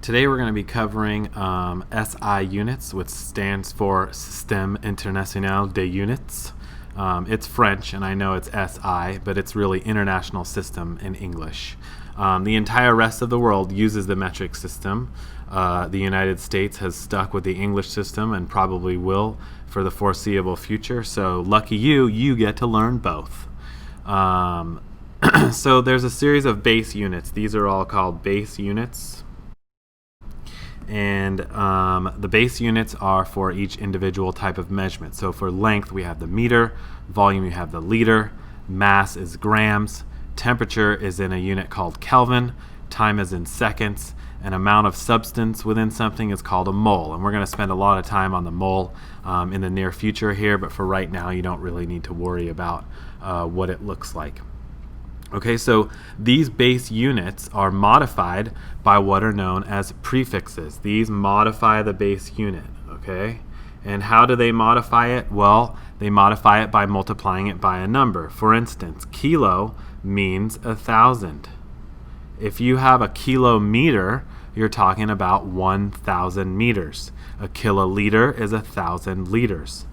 Today we're going to be covering SI units, which stands for Système International des Units. It's French, and I know it's SI, but it's really International System in English. The entire rest of the world uses the metric system. The United States has stuck with the English system and probably will for the foreseeable future. So lucky you, you get to learn both. So there's a series of base units. These are all called base units. And the base units are for each individual type of measurement. So for length, we have the meter, volume, you have the liter, mass is grams, temperature is in a unit called Kelvin, time is in seconds, and amount of substance within something is called a mole. And we're going to spend a lot of time on the mole in the near future here, but for right now, you don't really need to worry about what it looks like. Okay, so these base units are modified by what are known as prefixes. These modify the base unit, okay? And how do they modify it? Well, they modify it by multiplying it by a number. For instance, kilo means 1,000. If you have a kilometer, you're talking about 1,000 meters. A kiloliter is 1,000 liters.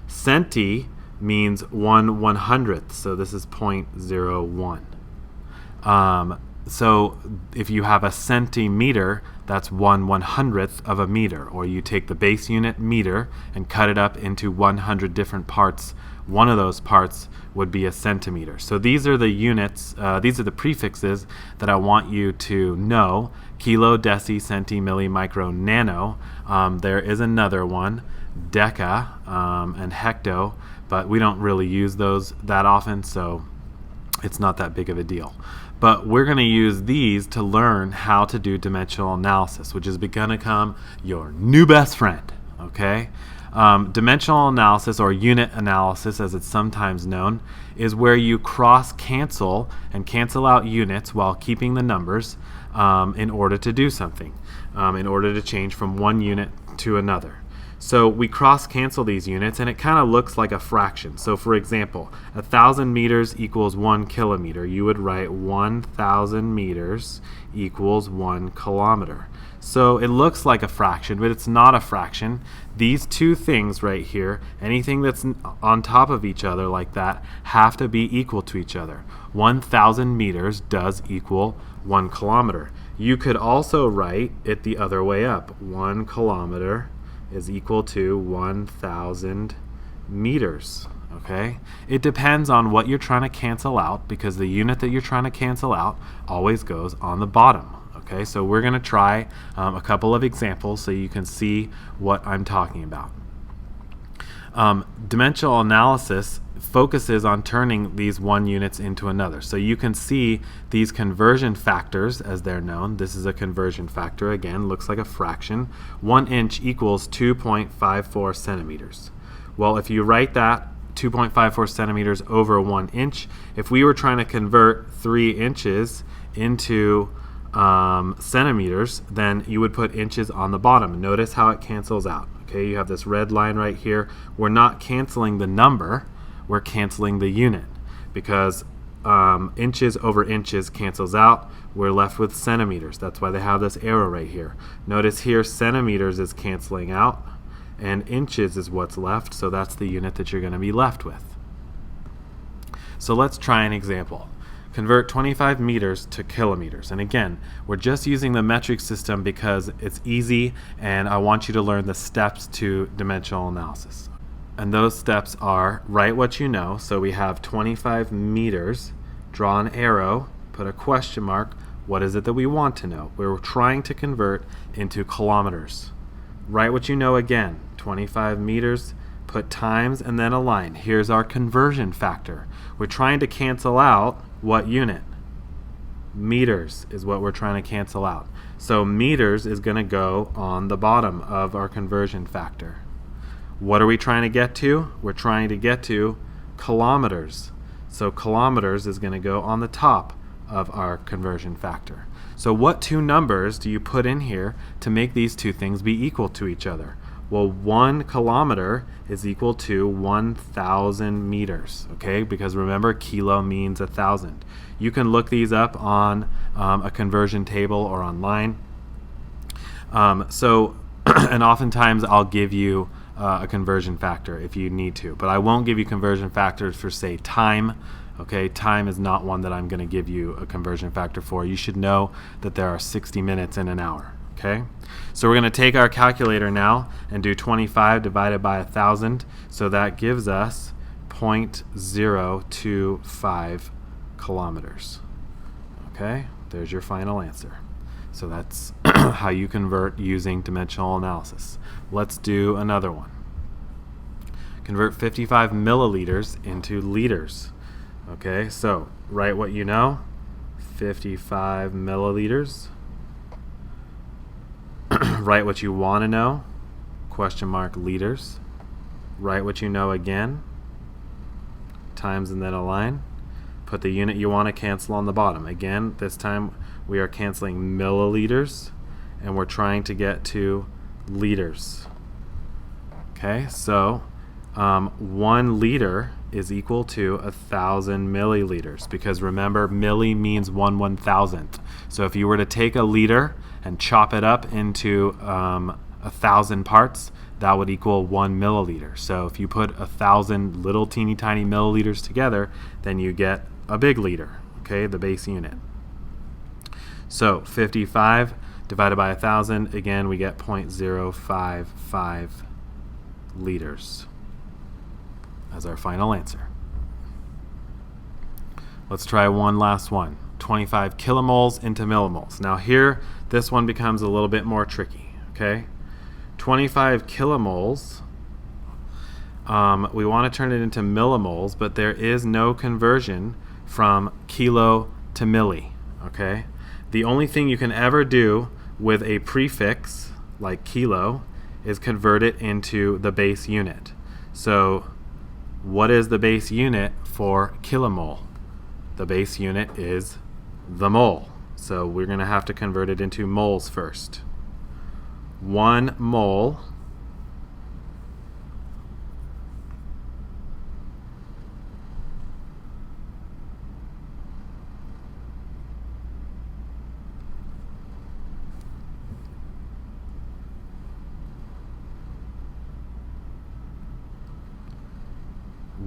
Centi means 1/100th, so this is 0.01. So if you have a centimeter, that's 1/100th of a meter, or you take the base unit meter and cut it up into 100 different parts. One of those parts would be a centimeter. So these are the units, these are the prefixes that I want you to know: kilo, deci, centi, milli, micro, nano. There is another one, deca and hecto, but we don't really use those that often, so it's not that big of a deal. But we're going to use these to learn how to do dimensional analysis, which is going to become your new best friend, okay? Dimensional analysis, or unit analysis as it's sometimes known, is where you cross-cancel and cancel out units while keeping the numbers in order to do something, in order to change from one unit to another. So we cross-cancel these units, and it kind of looks like a fraction. So for example, 1,000 meters equals 1 kilometer. You would write 1,000 meters equals 1 kilometer. So it looks like a fraction, but it's not a fraction. These two things right here, anything that's on top of each other like that, have to be equal to each other. 1,000 meters does equal 1 kilometer. You could also write it the other way up. 1 kilometer is equal to 1,000 meters, okay? It depends on what you're trying to cancel out, because the unit that you're trying to cancel out always goes on the bottom, okay? So we're going to try a couple of examples so you can see what I'm talking about. Dimensional analysis focuses on turning these one units into another. So you can see these conversion factors, as they're known. This is a conversion factor. Again, looks like a fraction. 1 inch equals 2.54 centimeters. Well, if you write that 2.54 centimeters over 1 inch, if we were trying to convert 3 inches into centimeters, then you would put inches on the bottom. Notice how it cancels out. Okay, you have this red line right here. We're not canceling the number, we're canceling the unit, because inches over inches cancels out. We're left with centimeters. That's why they have this arrow right here. Notice here centimeters is canceling out and inches is what's left, so that's the unit that you're going to be left with. So let's try an example. Convert 25 meters to kilometers. And again, we're just using the metric system because it's easy, and I want you to learn the steps to dimensional analysis. And those steps are: write what you know. So we have 25 meters, draw an arrow, put a question mark. What is it that we want to know? We're trying to convert into kilometers. Write what you know again. 25 meters, put times and then a line. Here's our conversion factor. We're trying to cancel out what unit? Meters is what we're trying to cancel out. So meters is going to go on the bottom of our conversion factor. What are we trying to get to? We're trying to get to kilometers. So kilometers is going to go on the top of our conversion factor. So what two numbers do you put in here to make these two things be equal to each other? Well, 1 kilometer is equal to 1,000 meters, okay? Because remember, kilo means 1,000. You can look these up on a conversion table or online. And oftentimes I'll give you a conversion factor if you need to, but I won't give you conversion factors for, say, time. Okay, time is not one that I'm going to give you a conversion factor for. You should know that there are 60 minutes in an hour. Okay, so we're going to take our calculator now and do 25 divided by 1,000. So that gives us 0.025 kilometers. Okay, there's your final answer. So that's how you convert using dimensional analysis. Let's do another one. Convert 55 milliliters into liters. Okay, so write what you know. 55 milliliters. Write what you want to know. Question mark liters. Write what you know again. Times and then a line. Put the unit you want to cancel on the bottom. Again, this time we are canceling milliliters and we're trying to get to liters. Okay, so 1 liter is equal to 1,000 milliliters, because remember, milli means 1/1000th. So if you were to take a liter and chop it up into 1,000 parts, that would equal 1 milliliter. So if you put 1,000 little teeny tiny milliliters together, then you get a big liter, okay, the base unit. So 55 divided by 1,000, again we get 0.055 liters as our final answer. Let's try one last one. 25 kilomoles into millimoles. Now here, this one becomes a little bit more tricky, okay? 25 kilomoles, we want to turn it into millimoles, but there is no conversion from kilo to milli, okay? The only thing you can ever do with a prefix like kilo is convert it into the base unit. So what is the base unit for kilomole? The base unit is the mole. So we're going to have to convert it into moles first. 1 mole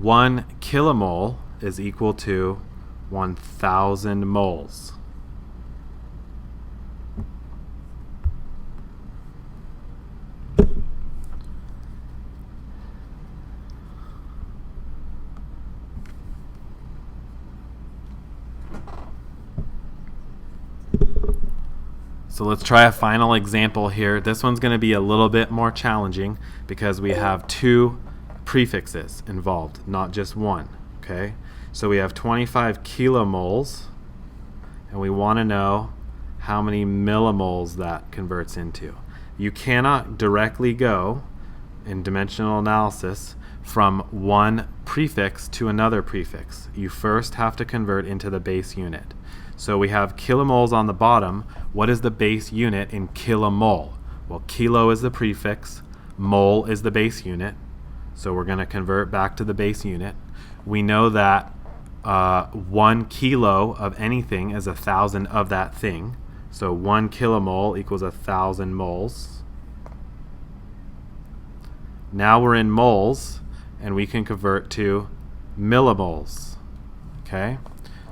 one kilomole is equal to 1,000 moles. So let's try a final example here. This one's going to be a little bit more challenging because we have 2 prefixes involved, not just one. Okay, so we have 25 kilomoles, and we want to know how many millimoles that converts into. You cannot directly go in dimensional analysis from one prefix to another prefix. You first have to convert into the base unit. So we have kilomoles on the bottom. What is the base unit in kilomole? Well, kilo is the prefix, mole is the base unit. So we're going to convert back to the base unit. We know that 1 kilo of anything is 1,000 of that thing. So 1 kilomole equals 1,000 moles. Now we're in moles, and we can convert to millimoles. Okay?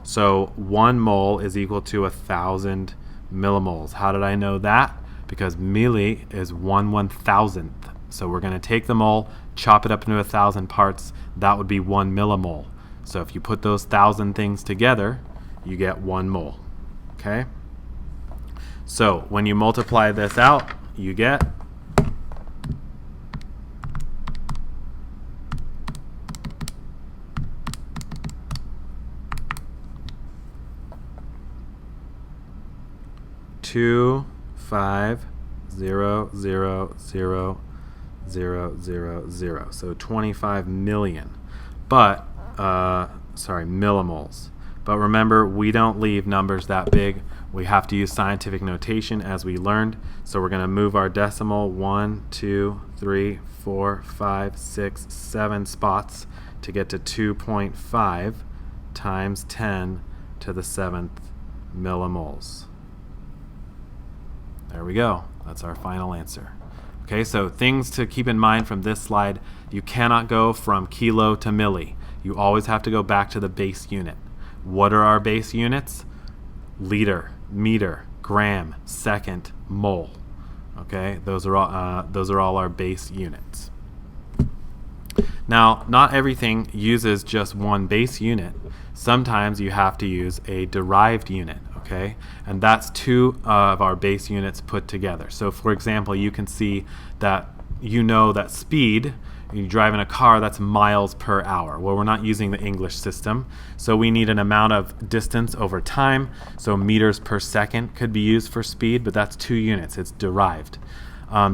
So 1 mole is equal to 1,000 millimoles. How did I know that? Because milli is 1/1000th. So we're going to take the mole, chop it up into 1,000 parts. That would be 1 millimole. So if you put those 1,000 things together, you get 1 mole. Okay? So when you multiply this out, you get two 5 0 0 0 0 0 0. So 25 million. But millimoles. But remember, we don't leave numbers that big. We have to use scientific notation as we learned. So we're going to move our decimal 1, 2, 3, 4, 5, 6, 7 spots to get to 2.5 times 10 to the 7th millimoles. There we go. That's our final answer. Okay, so things to keep in mind from this slide: you cannot go from kilo to milli. You always have to go back to the base unit. What are our base units? Liter, meter, gram, second, mole. Okay, those are all our base units. Now, not everything uses just one base unit. Sometimes you have to use a derived unit, okay? And that's two of our base units put together. So for example, you can see that you know that speed, you drive in a car, that's miles per hour. Well, we're not using the English system, so we need an amount of distance over time. So meters per second could be used for speed, but that's 2 units. It's derived.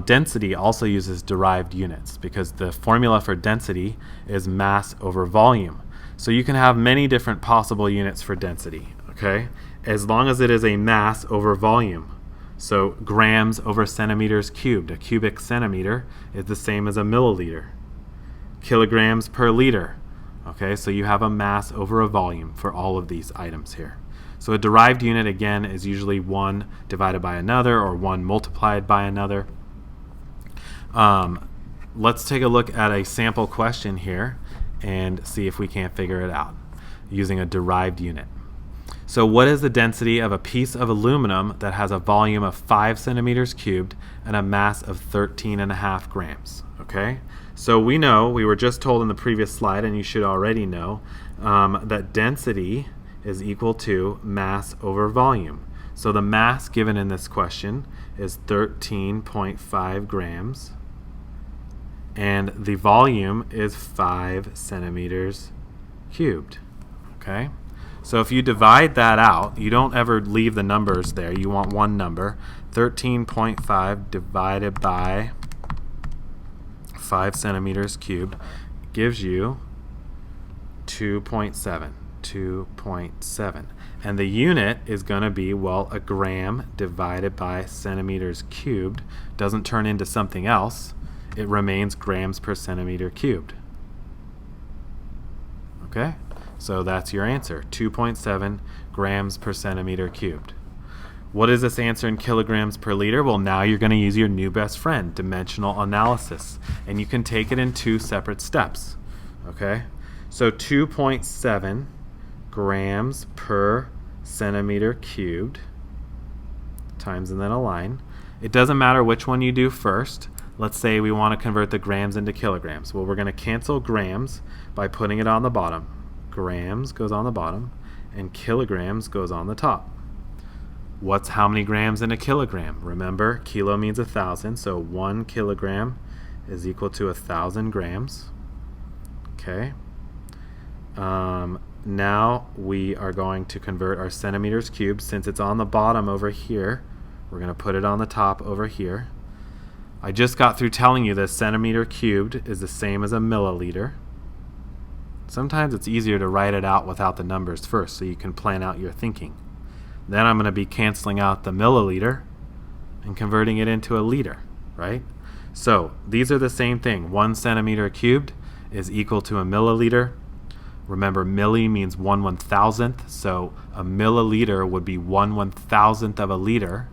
Density also uses derived units because the formula for density is mass over volume. So you can have many different possible units for density, okay? As long as it is a mass over volume. So grams over centimeters cubed. A cubic centimeter is the same as a milliliter. Kilograms per liter. Okay, so you have a mass over a volume for all of these items here. So a derived unit, again, is usually 1 divided by another or 1 multiplied by another. Let's take a look at a sample question here and see if we can't figure it out using a derived unit. So what is the density of a piece of aluminum that has a volume of 5 centimeters cubed and a mass of 13.5 grams? Okay, so we know, we were just told in the previous slide, and you should already know, that density is equal to mass over volume. So the mass given in this question is 13.5 grams, and the volume is 5 centimeters cubed. Okay, so if you divide that out, you don't ever leave the numbers there. You want one number. 13.5 divided by 5 centimeters cubed gives you 2.7. 2.7. And the unit is going to be, well, a gram divided by centimeters cubed doesn't turn into something else. It remains grams per centimeter cubed. Okay, so that's your answer, 2.7 grams per centimeter cubed. What is this answer in kilograms per liter? Well, now you're going to use your new best friend, dimensional analysis, and you can take it in 2 separate steps. Okay, so 2.7 grams per centimeter cubed times and then a line. It doesn't matter which one you do first. Let's say we want to convert the grams into kilograms. Well, we're going to cancel grams by putting it on the bottom. Grams goes on the bottom and kilograms goes on the top. What's how many grams in a kilogram? Remember, kilo means 1,000, so 1 kilogram is equal to 1,000 grams. Okay. Now we are going to convert our centimeters cubed. Since it's on the bottom over here, we're going to put it on the top over here. I just got through telling you that centimeter cubed is the same as a milliliter. Sometimes it's easier to write it out without the numbers first so you can plan out your thinking. Then I'm going to be canceling out the milliliter and converting it into a liter, right? So these are the same thing. 1 centimeter cubed is equal to a milliliter. Remember, milli means 1/1000th, so a milliliter would be 1/1000th of a liter.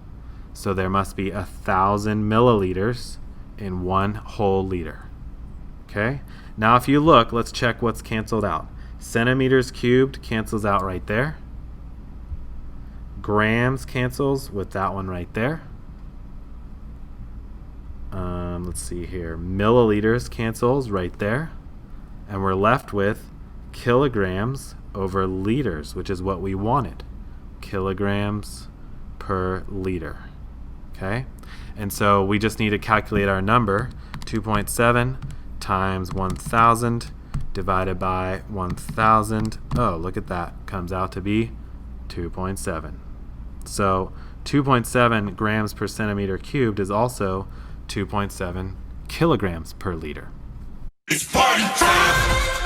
So there must be 1,000 milliliters in 1 whole liter. Okay? Now if you look, let's check what's canceled out. Centimeters cubed cancels out right there. Grams cancels with that one right there. Let's see here. Milliliters cancels right there. And we're left with kilograms over liters, which is what we wanted. Kilograms per liter. Okay? And so we just need to calculate our number. 2.7 times 1,000 divided by 1,000. Oh, look at that. Comes out to be 2.7. So 2.7 grams per centimeter cubed is also 2.7 kilograms per liter. It's party time!